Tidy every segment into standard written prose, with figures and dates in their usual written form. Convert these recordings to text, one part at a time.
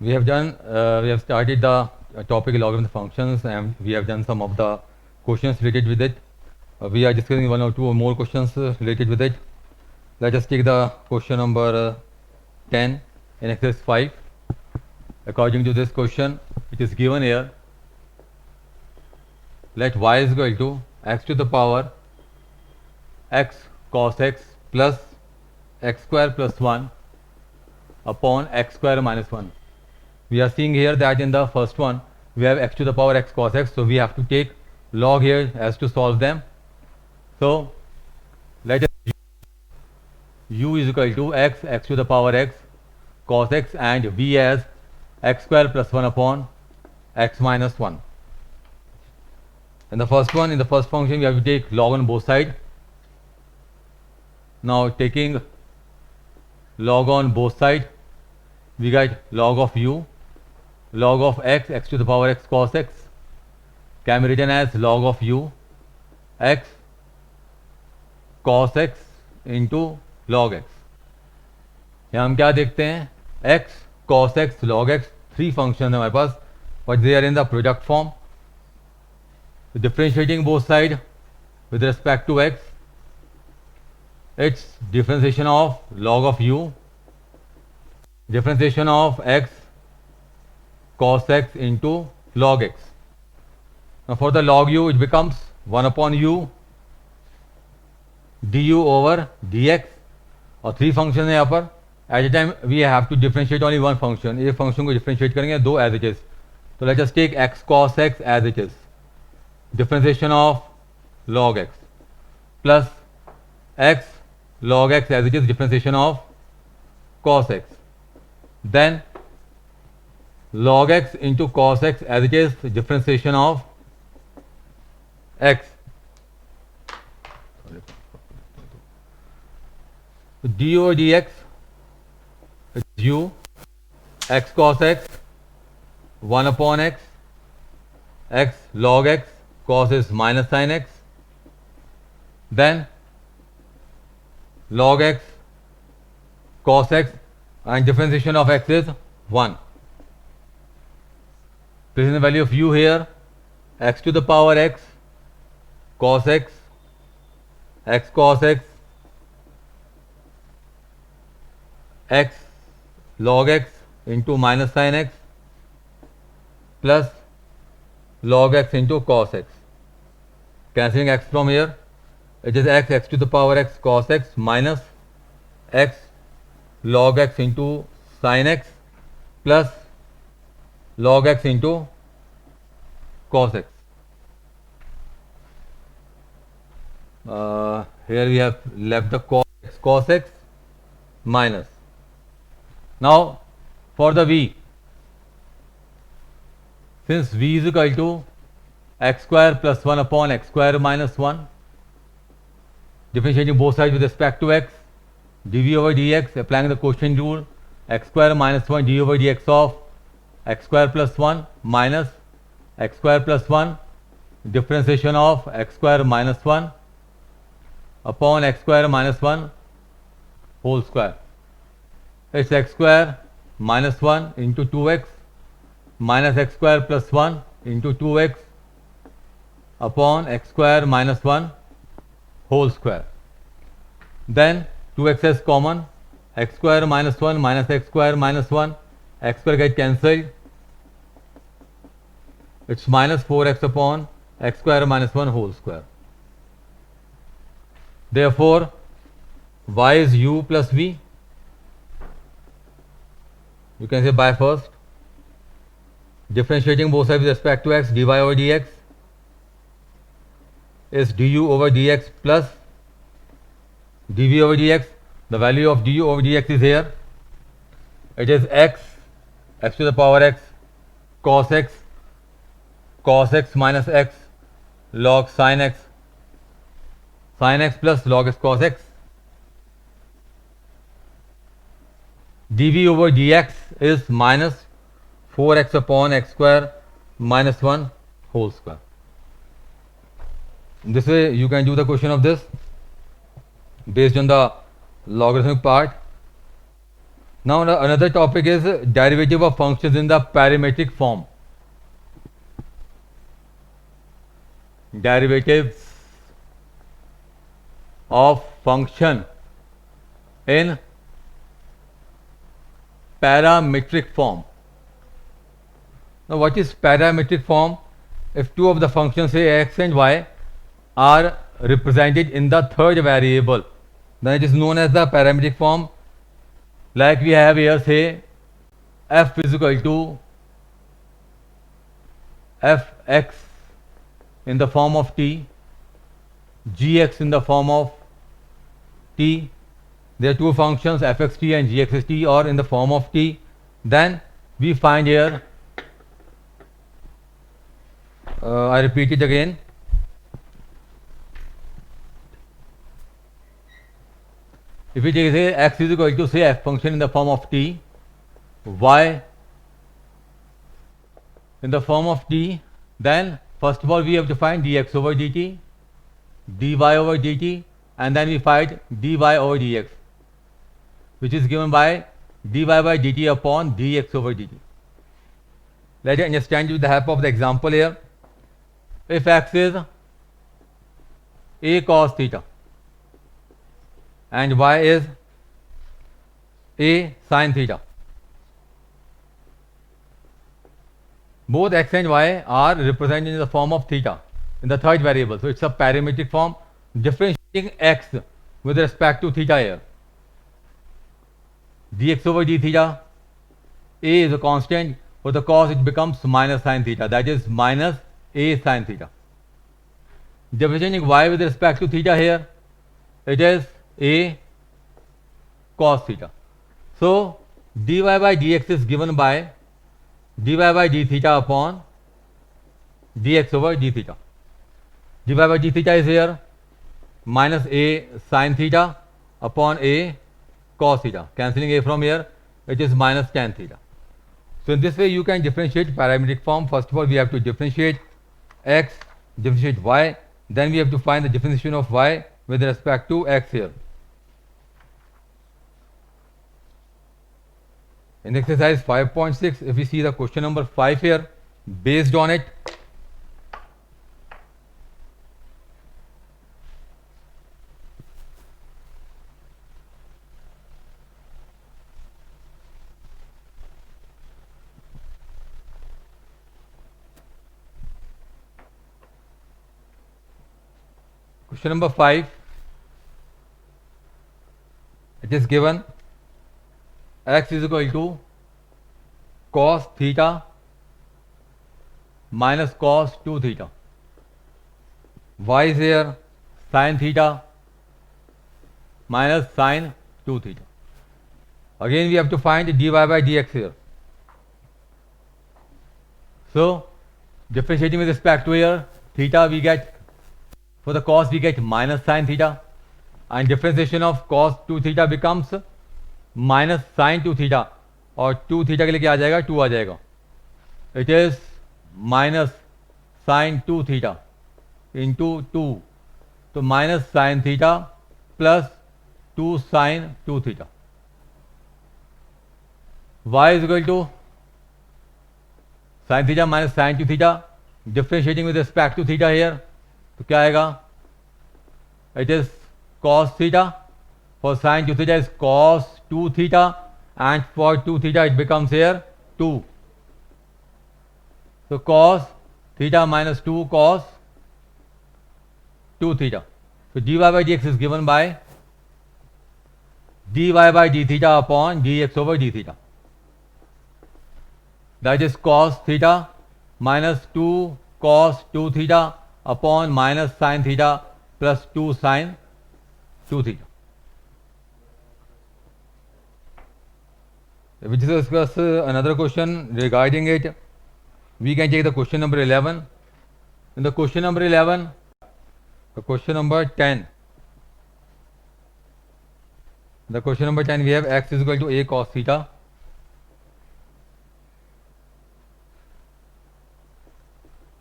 We have started the topic logarithm functions, and we have done some of the questions related with it. We are discussing one or two more questions related with it. Let us take the question number 10 in exercise 5. According to this question, it is given here. Let y is equal to x to the power x cos x plus x square plus 1 upon x square minus 1. We are seeing here that in the first one we have x to the power x cos x, so we have to take log here as to solve them. So let us u is equal to x to the power x cos x and v as x square plus 1 upon x minus 1. In the first function, we have to take log on both sides. Now taking log on both sides, we get log of u, log of x to the power x cos x can be written as log of u x cos x into log x. यहाँ हम क्या देखते हैं, x cos x log x, three function है हमारे पास, but they are in the product form. Differentiating both sides with respect to x, it's differentiation of log of u, differentiation of x cos x into log x. Now for the log u, it becomes 1 upon u du over dx, और three function है यहाँ पर. At a time we have to differentiate only one function. ये function को differentiate करेंगे दो as it is. तो let us take x cos x as it is, differentiation of log x plus x log x as it is differentiation of cos x, then log x into cos x as it is differentiation of x. d over dx is u x cos x 1 upon x, x log x cos is minus sin x, then log x cos x and differentiation of x is 1. This is the value of u here, x to the power x cos x, x cos x, x log x into minus sin x plus log x into cos x. Cancelling x from here, it is x to the power x cos x minus x log x into sin x plus log x into cos x. Here we have left the cos x minus. Now for the v, since v is equal to x square plus 1 upon x square minus 1, differentiating both sides with respect to x, dv over dx, applying the quotient rule, x square minus 1 d over dx of x square plus 1 minus x square plus 1, differentiation of x square minus 1 upon x square minus 1 whole square. It's x square minus 1 into 2x minus x square plus 1 into 2x upon x square minus 1 whole square. Then 2x is common, x square minus 1 minus x square minus 1, x square get cancelled, it's minus 4x upon x square minus 1 whole square. Therefore y is u plus v. You can say by first, differentiating both sides with respect to x, dy over dx is du over dx plus dv over dx. The value of du over dx is here. It is x to the power x cos x minus x log sin x plus log x cos x. dv over dx is minus 4x upon x square minus 1 whole square. This way you can do the question of this based on the logarithmic part. Now another topic is derivative of functions in the parametric form. Derivatives of function in parametric form. Now what is parametric form? If two of the functions say x and y are represented in the third variable, then it is known as the parametric form. Like we have here, say f is equal to fx in the form of t, gx in the form of t. There are two functions fxt and gxt, or in the form of t. Then we find here, I repeat it again. If we take, say, x is equal to, say, f function in the form of t, y in the form of t, then first of all we have to find dx over dt, dy over dt, and then we find dy over dx, which is given by dy by dt upon dx over dt. Let us understand with the help of the example here. If x is a cos theta and y is a sin theta, both x and y are represented in the form of theta in the third variable, so it's a parametric form. Differentiating x with respect to theta here, dx over d theta, a is a constant, for the cos it becomes minus sin theta, that is minus a sin theta. Differentiating y with respect to theta here, it is a cos theta. So dy by dx is given by dy by d theta upon dx over d theta. dy by d theta is here minus a sin theta upon a cos theta. Cancelling a from here, it is minus tan theta. So in this way you can differentiate parametric form. First of all we have to differentiate x, differentiate y, then we have to find the differentiation of y with respect to x here. In exercise 5.6, if we see the question number 5 here, based on it, question number 5, it is given x is equal to cos theta minus cos 2 theta, y is here sin theta minus sin 2 theta. Again we have to find dy by dx here. So differentiating with respect to here, theta we get, for the cos we get minus sin theta, and differentiation of cos 2 theta becomes minus sin 2 theta, और 2 theta के लिए क्या आ जाएगा, 2 आ जाएगा. It is minus sin 2 theta into 2, तो minus sin theta plus 2 sin 2 theta. y is equal to sin theta minus sin 2 theta, differentiating with respect to theta here, तो क्या आएगा, it is cos theta, for sin 2 theta is cos 2 theta, and for 2 theta it becomes here 2. So cos theta minus 2 cos 2 theta. So dy by dx is given by dy by d theta upon dx over d theta. That is cos theta minus 2 cos 2 theta upon minus sin theta plus 2 sin 2 theta. We discuss another question regarding it. We can take the question number 11. In the question number 11, the question number 10. The question number 10, we have x is equal to a cos theta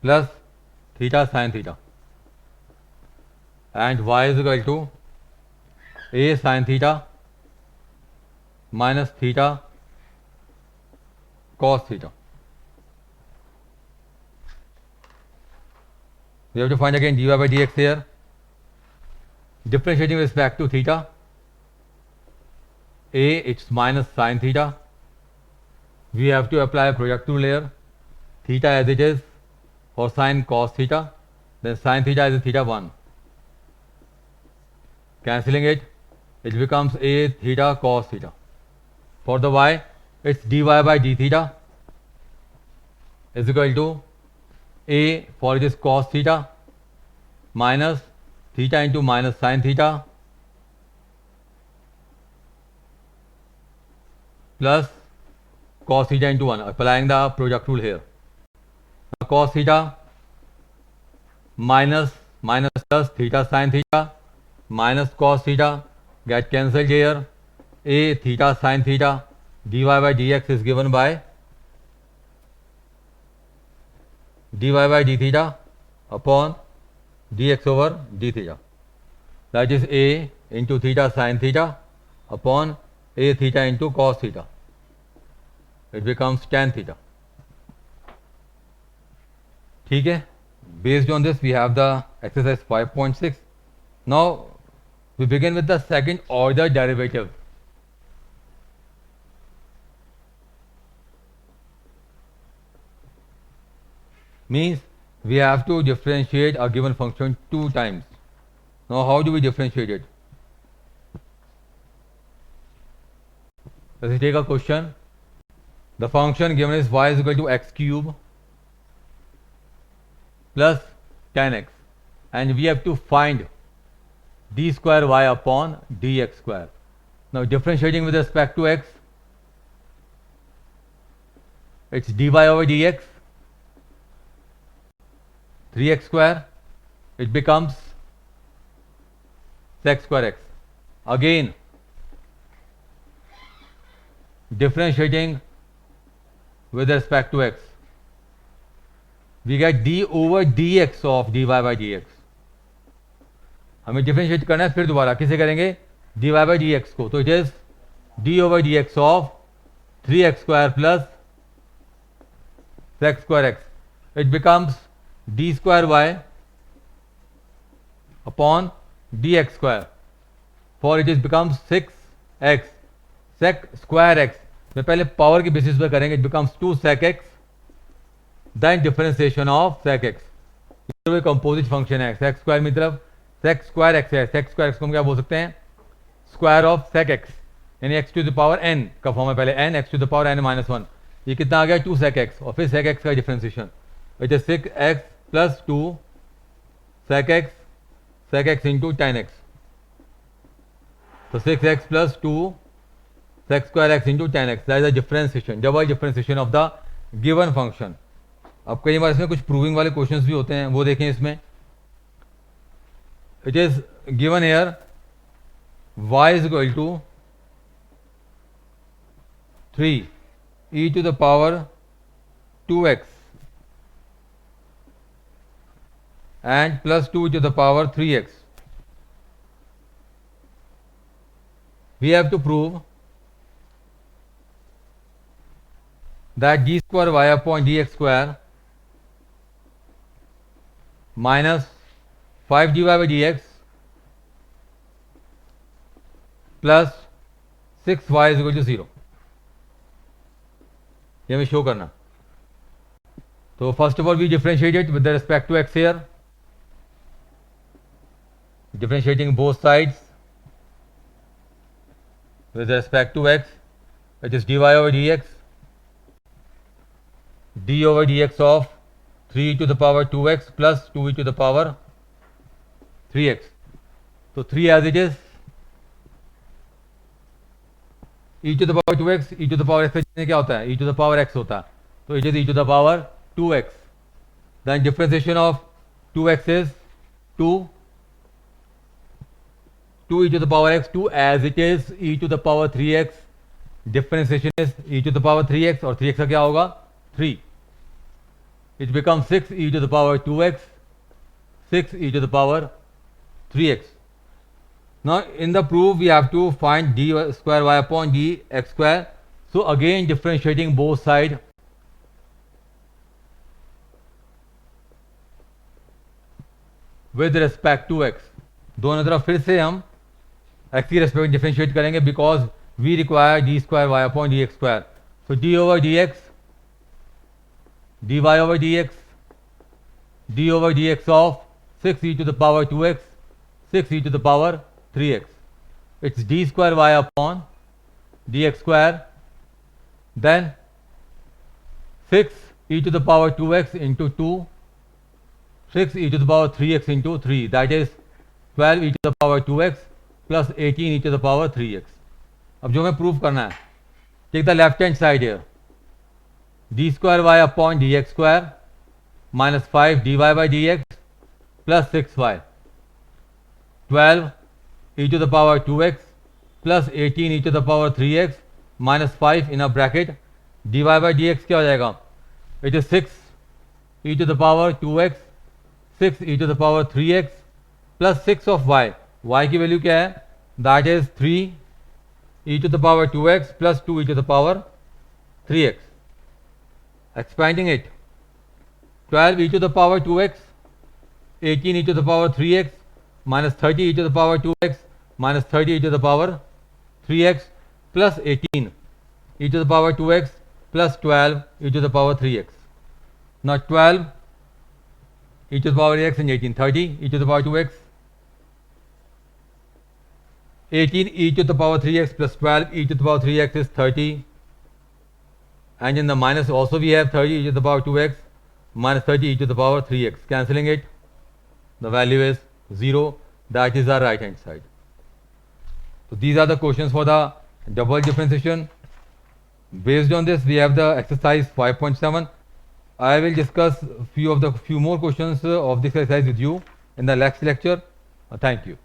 plus theta sin theta, and y is equal to a sin theta minus theta cos theta. We have to find again dy by dx here. Differentiating with respect to theta. A, it's minus sine theta. We have to apply a projective layer. Theta as it is for sine cos theta. Then sine theta is theta 1. Cancelling it, it becomes a theta cos theta. For the y, it's dy by d theta is equal to a, for it is cos theta, minus theta into minus sine theta plus cos theta into 1, applying the product rule here. Now cos theta minus plus theta sine theta minus cos theta get cancelled here. A theta sine theta dy by dx is given by dy by d theta upon dx over d theta. That is a into theta sine theta upon a theta into cos theta. It becomes tan theta. ठीक है. Based on this, we have the exercise 5.6. Now we begin with the second order derivative. Means we have to differentiate a given function 2 times. Now how do we differentiate it? Let's take a question. The function given is y is equal to x cube plus 10x, and we have to find d square y upon dx square. Now differentiating with respect to x, it's dy over dx 3x square, it becomes sec square x. Again differentiating with respect to x, we get d over dx of dy by dx. हमें differentiate करना है, फिर दोबारा किसे करेंगे? dy by dx को. तो it is d over dx of 3x square plus sec square x. It becomes d square y upon dx square, for it is becomes 6x sec square x. मैं पहले power के basis पर करेंगे. It becomes 2 sec x, then differentiation of sec x. ये composite function है. sec square में तरफ sec square x है. sec स्क्वायर x को हम क्या बोल सकते हैं? स्क्वायर ऑफ sec x, यानी x to the power n का फॉर्म है. पहले n, x to the power n minus 1. ये कितना आ गया? 2 sec x, और फिर sec x का differentiation. It is 6x plus 2 sec x into tan x. तो 6x plus 2 sec square x into tan x. That is the differentiation, double differentiation of the given function. अब कई बार इसमें कुछ proving वाले questions भी होते हैं, वो देखें इसमें. It is given here y is equal to 3 e to the power 2x and plus 2 to the power 3x. We have to prove that d square y upon dx square minus 5 dy by dx plus 6y is equal to 0. ये हमें show करना. तो first of all we differentiate it with respect to x here, differentiating both sides with respect to x. It is dy over dx, d over dx of 3 to the power 2x plus 2e to the power 3x. So 3 as it is, e to the power 2x, e to the power x क्या होता है? e to the power x होता है. तो it is e to the power 2x. Then differentiation of 2x is 2 e to the power x, 2 as it is e to the power 3x. Differentiation is e to the power 3x, और 3x का क्या होगा? 3. It becomes 6 e to the power 2x, 6 e to the power 3x. Now in the proof we have to find d square y upon d x square. So again differentiating both sides. With respect to x, दोनों तरफ फिर से हम x की respect में differentiate करेंगे because we require d square y upon d x square. So d over d x d y over d x d over d x of 6e to the power 2x 6e to the power 3x. It's d square y upon dx square, then 6e to the power 2x into 2, 6e to the power 3x into 3, that is 12e to the power 2x plus 18e to the power 3x. अब जो हमें prove करना है, take the left hand side here, d square y upon d x square minus 5 dy by dx plus 6y, 12e to the power 2x plus 18e to the power 3x minus 5 in a bracket. dy by dx क्या हो जाएगा? It is 6e to the power 2x 6e to the power 3x plus 6 of y. y की value क्या है? That is 3e to the power 2x plus 2e to the power 3x. Expanding it, 12e to the power 2x 18e to the power 3x minus 30e to the power 2x minus 30e to the power 3x plus 18e to the power 2x plus 12e to the power 3x. Now 12e to the power x and 18, 30e to the power 2x, 18e to the power 3x plus 12e to the power 3x is 30, and in the minus also we have 30e to the power 2x minus 30e to the power 3x. Cancelling it, the value is 0. That is our right hand side. So these are the questions for the double differentiation. Based on this, we have the exercise 5.7. I will discuss few more questions of this exercise with you in the next lecture. Thank you.